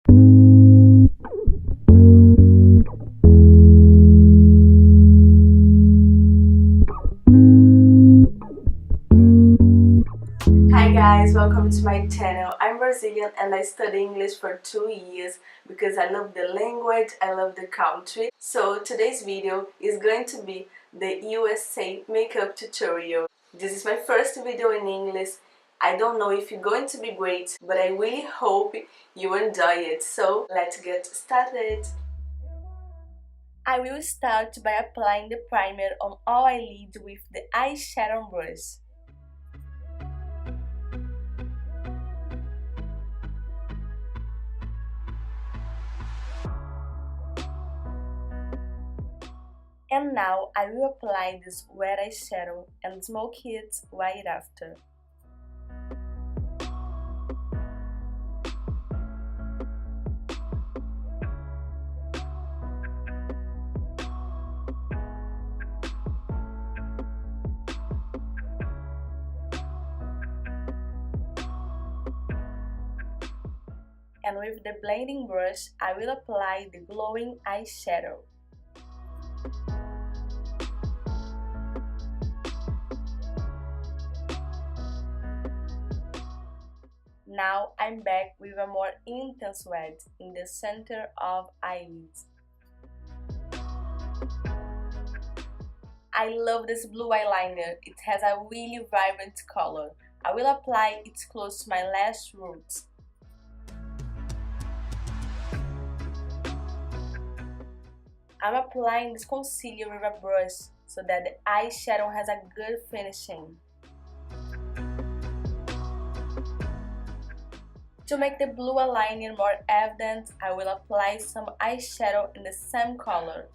Hi guys, welcome to my channel. I'm Brazilian and I study English for 2 years because I love the language, I love the country. So today's video is going to be the USA makeup tutorial. This is my first video in English. I don't know if it's going to be great, but I really hope you enjoy it. So let's get started. I will start by applying the primer on all eyelids with the eyeshadow brush. And now I will apply this wet eyeshadow and smoke it right after. And with the blending brush, I will apply the glowing eyeshadow. Now I'm back with a more intense red in the center of eyelids. I love this blue eyeliner, it has a really vibrant color. I will apply it close to my lash roots. I'm applying this concealer with a brush so that the eyeshadow has a good finishing. To make the blue eyeliner more evident, I will apply some eyeshadow in the same color.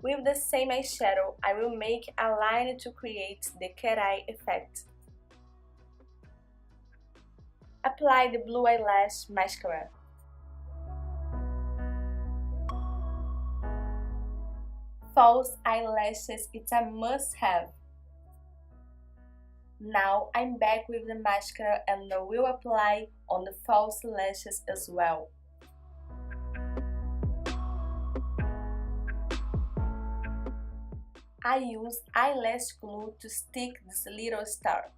With the same eyeshadow, I will make a line to create the cat eye effect. Apply the blue eyelash mascara. False eyelashes, it's a must-have. Now I'm back with the mascara and I will apply on the false lashes as well. I use eyelash glue to stick this little star.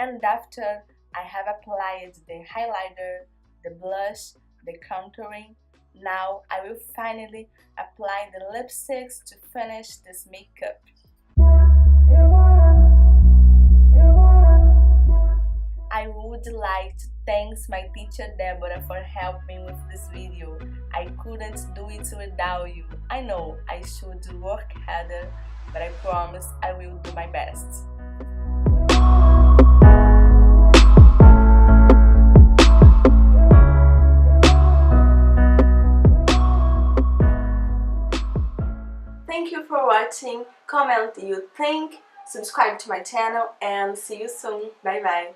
And after I have applied the highlighter, the blush, the contouring, now I will finally apply the lipsticks to finish this makeup. I would like to thank my teacher Deborah for helping with this video. I couldn't do it without you. I know I should work harder, but I promise I will do my best. Thank you for watching, comment what you think, subscribe to my channel and see you soon. Bye bye.